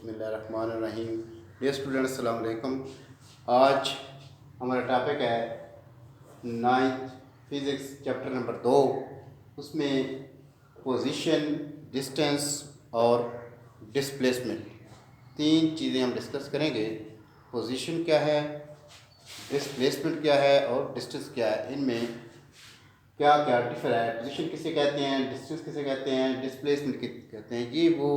बिस्मिल्लाहिर्रहमानिर्रहीम। Dear student, अस्सलाम वालेकुम। आज हमारा टॉपिक है 9th फिज़िक्स चैप्टर नंबर 2। उसमें पोजीशन, डिस्टेंस और डिस्प्लेसमेंट, तीन चीज़ें हम डिस्कस करेंगे। पोजीशन क्या है, डिस्प्लेसमेंट क्या है और डिस्टेंस क्या है, इनमें क्या क्या डिफर है। पोजीशन किसे कहते हैं, डिस्टेंस किसे कहते हैं, डिस्प्लेसमेंट किसे कहते हैं। ये वो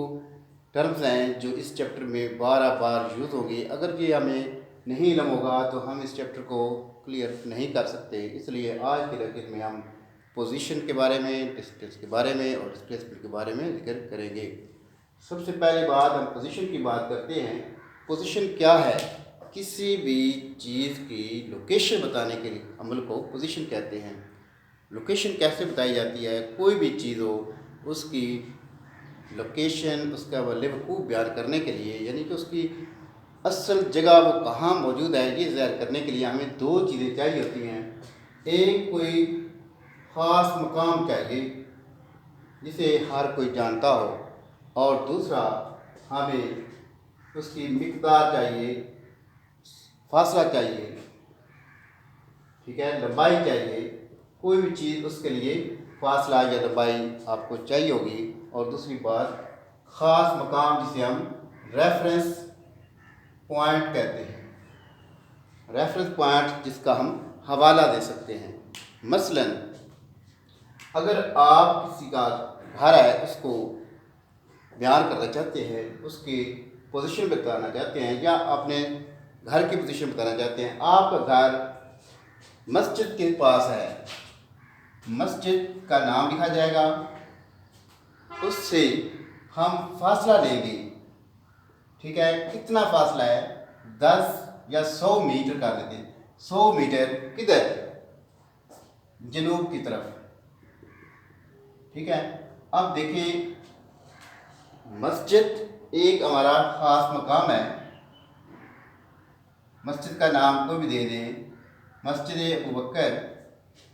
टर्म्स हैं जो इस चैप्टर में बार बार यूज़ होंगे। अगर ये हमें नहीं इल्म होगा तो हम इस चैप्टर को क्लियर नहीं कर सकते। इसलिए आज के लेक्चर में हम पोजीशन के बारे में, डिस्टेंस के बारे में और डिस्प्लेसमेंट के बारे में जिक्र करेंगे। सबसे पहले बात हम पोजीशन की बात करते हैं। पोजीशन क्या है? किसी भी चीज़ की लोकेशन बताने के लिए अमल को पोजीशन कहते हैं। लोकेशन कैसे बताई जाती है? कोई भी चीज़ हो, उसकी लोकेशन, उसका वक़ूफ़ बयान करने के लिए, यानी कि उसकी असल जगह वो कहाँ मौजूद है, ये ज़ाहिर करने के लिए हमें दो चीज़ें चाहिए होती हैं। एक कोई ख़ास मकाम चाहिए जिसे हर कोई जानता हो, और दूसरा हमें उसकी मिक़दार चाहिए, फासला चाहिए, ठीक है, लंबाई चाहिए। कोई भी चीज़ उसके लिए फासला या लंबाई आपको चाहिए होगी। और दूसरी बात, ख़ास मकाम जिसे हम रेफरेंस पॉइंट कहते हैं। रेफरेंस पॉइंट जिसका हम हवाला दे सकते हैं। मसलन अगर आप किसी का घर है उसको बयान करना चाहते हैं, उसकी पोजीशन बताना चाहते हैं, या अपने घर की पोजीशन बताना चाहते हैं। आपका घर मस्जिद के पास है, मस्जिद का नाम लिखा जाएगा, उससे हम फासला लेंगे, ठीक है। कितना फासला है? 10 या 100 मीटर कर देते हैं। 100 मीटर किधर? जनूब की तरफ, ठीक है। अब देखें, मस्जिद एक हमारा ख़ास मकाम है। मस्जिद का नाम कोई भी दे दें, मस्जिद अबू बकर।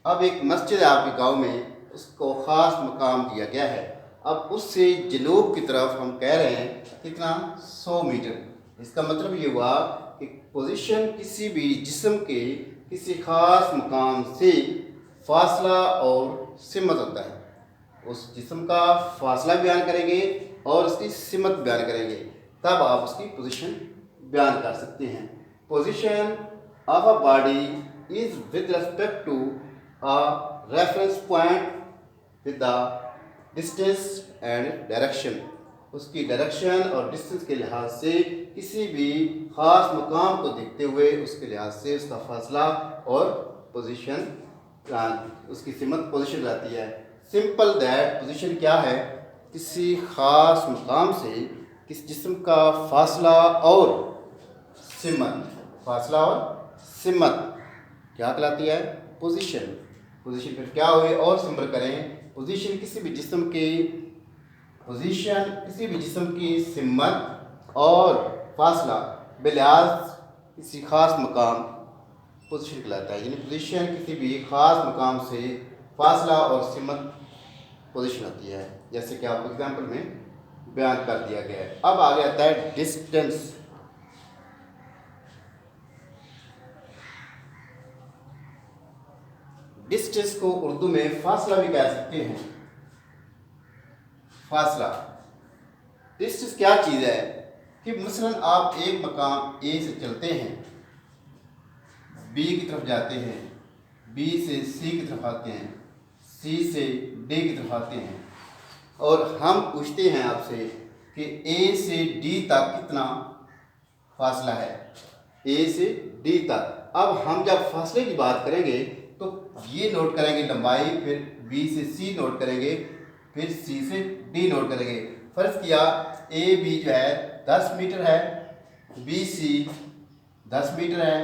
अब एक मस्जिद है आपके गांव में, उसको ख़ास मकाम दिया गया है। अब उससे जनूब की तरफ हम कह रहे हैं कितना? 100 मीटर। इसका मतलब ये हुआ कि पोजीशन किसी भी जिस्म के किसी ख़ास मकाम से फासला और सिमत होता है। उस जिस्म का फासला बयान करेंगे और उसकी सिमत बयान करेंगे, तब आप उसकी पोजीशन बयान कर सकते हैं। Position of a body is with respect to a reference point with the distance and direction. उसकी डायरेक्शन और डिस्टेंस के लिहाज से किसी भी ख़ास मकाम को देखते हुए उसके लिहाज से उसका फासला और पोजीशन, उसकी सिमत पोजीशन रहती है। सिंपल दैट, पोजीशन क्या है? किसी ख़ास मकाम से किस जिस्म का फासला और सिमत, फासला और सिमत क्या कहलाती है? पोजीशन। पोजीशन फिर क्या हुई और सिंपल करें। पोजीशन किसी भी जिस्म की पोजीशन, किसी भी जिस्म की सिमत और फासला बिलिहाज किसी ख़ास मकाम पोजीशन कहलाता है। यानी पोजीशन किसी भी ख़ास मकाम से फासला और सिमत पोजीशन होती है, जैसे कि आपको एग्जाम्पल में बयान कर दिया गया है। अब आगे आता है डिस्टेंस। डिस्टेंस को उर्दू में फासला भी कह सकते हैं। फासला, डिस्टेंस क्या चीज़ है कि मसलन आप एक मकाम ए से चलते हैं, बी की तरफ जाते हैं, बी से सी की तरफ आते हैं, सी से डी की तरफ आते हैं, और हम पूछते हैं आपसे कि ए से डी तक कितना फासला है, ए से डी तक। अब हम जब फासले की बात करेंगे तो ये नोट करेंगे लंबाई, फिर बी से सी नोट करेंगे, फिर सी से डी नोट करेंगे। फ़र्ज़ किया ए बी जो है 10 मीटर है, बी सी 10 मीटर है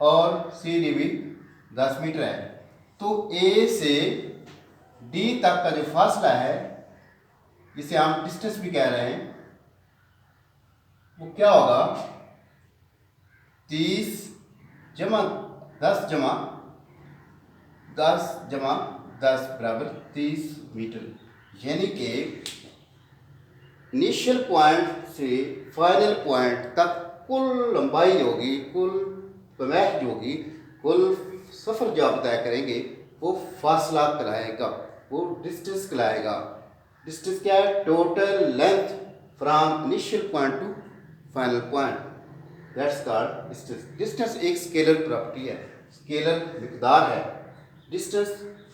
और सी डी भी 10 मीटर है। तो ए से डी तक का जो फासला है, जिसे हम डिस्टेंस भी कह रहे हैं, वो क्या होगा? 30 जमा 10 जमा 10 बराबर 30 मीटर। यानी कि इनिशियल पॉइंट से फाइनल पॉइंट तक कुल लंबाई होगी, कुल पैमाइश होगी, कुल सफ़र जो आप तय करेंगे वो फासला कहलाएगा, वो डिस्टेंस कहलाएगा। डिस्टेंस क्या है? Total length from initial point two final point, that's called distance. Distance एक स्केलर प्रॉपर्टी है, स्केलर मिकदार है। डिस्टेंस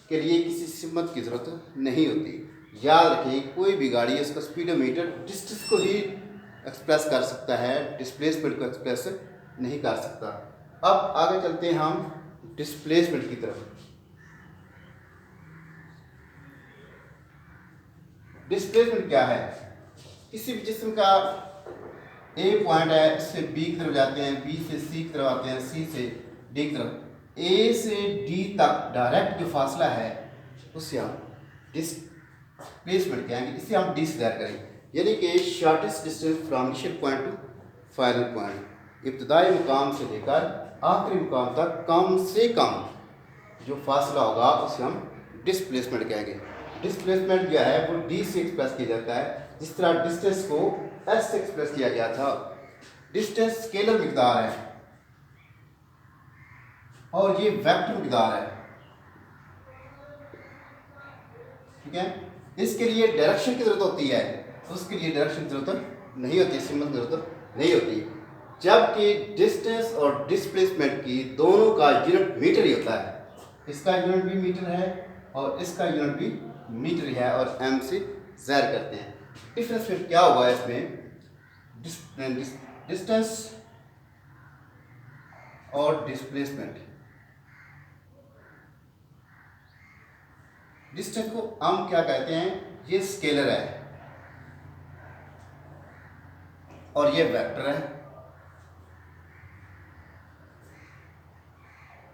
के लिए किसी सिमत की ज़रूरत नहीं होती। याद रखें, कोई भी गाड़ी उसका स्पीडोमीटर डिस्टेंस को ही एक्सप्रेस कर सकता है, डिस्प्लेसमेंट को एक्सप्रेस नहीं कर सकता। अब आगे चलते हैं हम डिस्प्लेसमेंट की तरफ। डिस्प्लेसमेंट क्या है? किसी भी जिस्म का ए पॉइंट है, इससे बी की तरफ जाते हैं, बी से सी की तरफ आते हैं, सी से डी की तरफ, ए से डी तक डायरेक्ट जो फासला है उससे हम डिस्प्लेसमेंट कहेंगे। इसे हम डी से ज़ाहिर करेंगे, यानी कि shortest distance from initial point two final point. इब्तदाई मुकाम से लेकर आखिरी मुकाम तक कम से कम जो फासला होगा उसे हम डिस्प्लेसमेंट कहेंगे। डिस्प्लेसमेंट जो है वो डी से एक्सप्रेस किया जाता है, जिस तरह डिस्टेंस को एस से एक्सप्रेस किया गया था। डिस्टेंस स्केलर मिकदार है और ये वेक्टर मिकदार है, ठीक है। इसके लिए डायरेक्शन की जरूरत होती है, उसके लिए डायरेक्शन की जरूरत नहीं होती, सिम्बल की जरूरत नहीं होती। जबकि डिस्टेंस और डिस्प्लेसमेंट की दोनों का यूनिट मीटर ही होता है। इसका यूनिट भी मीटर है और इसका यूनिट भी मीटर है और एम से ज़ाहिर करते हैं। डिफरेंस फिर क्या हुआ है इसमें? डिस्टेंस और डिस्प्लेसमेंट। डिस्टेंस को हम क्या कहते हैं? ये स्केलर है और ये वेक्टर है,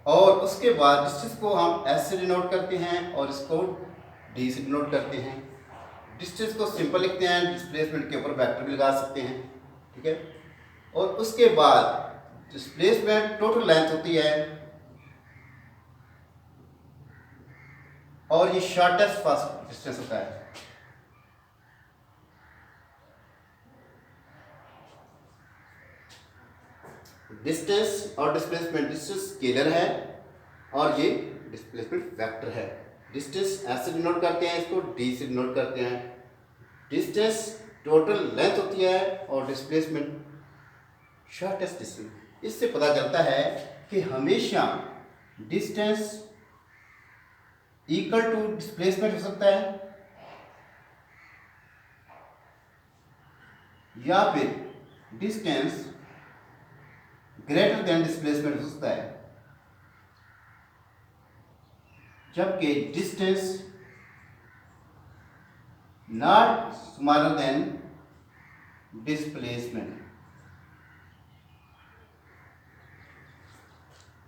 और उसके बाद डिस्टेंस को हम एस से डिनोट करते हैं और इसको डी से डिनोट करते हैं। डिस्टेंस को सिंपल लिखते हैं, डिस्प्लेसमेंट के ऊपर वेक्टर भी लगा सकते हैं, ठीक है। और उसके बाद डिस्प्लेसमेंट टोटल लेंथ होती है और ये शॉर्टेस्ट फास्ट डिस्टेंस होता है। डिस्टेंस और डिस्प्लेसमेंट, डिस्टेंस स्केलर है और ये डिस्प्लेसमेंट वेक्टर है। डिस्टेंस एस से डिनोट करते हैं, इसको डी से डिनोट करते हैं। डिस्टेंस टोटल लेंथ होती है और डिस्प्लेसमेंट शॉर्टेस्ट डिस्टेंस। इससे पता चलता है कि हमेशा डिस्टेंस इक्वल टू डिस्प्लेसमेंट हो सकता है या फिर डिस्टेंस ग्रेटर देन डिस्प्लेसमेंट हो सकता है, जबकि distance not smaller than displacement.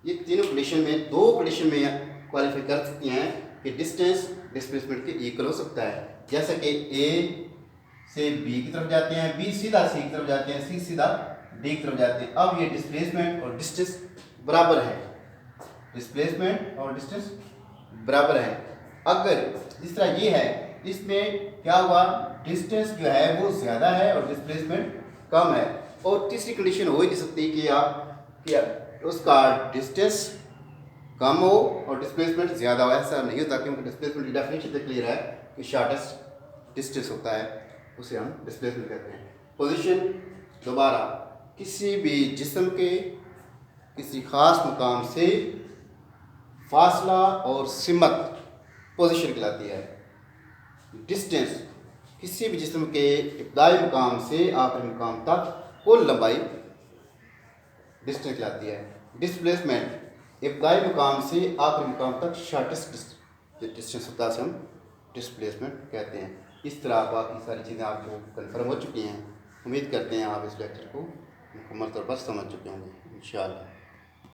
ये तीनों कंडीशन में, दो कंडीशन में क्वालिफाई कर सकती हैं कि डिस्टेंस डिस्प्लेसमेंट के इक्वल हो सकता है। जैसा कि ए से बी की तरफ जाते हैं, बी सीधा सी की तरफ जाते हैं, सी सीधा डी की तरफ जाते हैं। अब ये डिस्प्लेसमेंट और डिस्टेंस बराबर है, डिस्प्लेसमेंट और डिस्टेंस बराबर है। अगर जिस तरह ये है, इसमें क्या हुआ? डिस्टेंस जो है वो ज़्यादा है और डिस्प्लेसमेंट कम है। और तीसरी कंडीशन हो ही नहीं सकती कि उसका डिस्टेंस कम हो और डिस्प्लेसमेंट ज़्यादा हो। ऐसा नहीं होता, क्योंकि डिस्प्लेसमेंट की डेफिनेशन से क्लियर है कि शॉर्टेस्ट डिस्टेंस होता है, उसे हम डिस्प्लेसमेंट कहते हैं। पोजीशन दोबारा, किसी भी जिस्म के किसी ख़ास मुकाम से फासला और सिमत पोजीशन कहलाती है। डिस्टेंस किसी भी जिस्म के इब्तदाई मुकाम से आखिरी मुकाम तक कुल लंबाई डिस्टेंस कहलाती है। डिस्प्लेसमेंट इब्तदाई मुकाम से आखिरी मुकाम तक शॉर्टेस्ट डिस्टेंस होता है, से हम डिस्प्लेसमेंट कहते हैं। इस तरह बाकी सारी चीज़ें आपको कन्फर्म हो चुकी हैं। उम्मीद करते हैं आप इस लेक्चर को मुकम्मल तौर पर समझ चुके होंगे इंशाअल्लाह।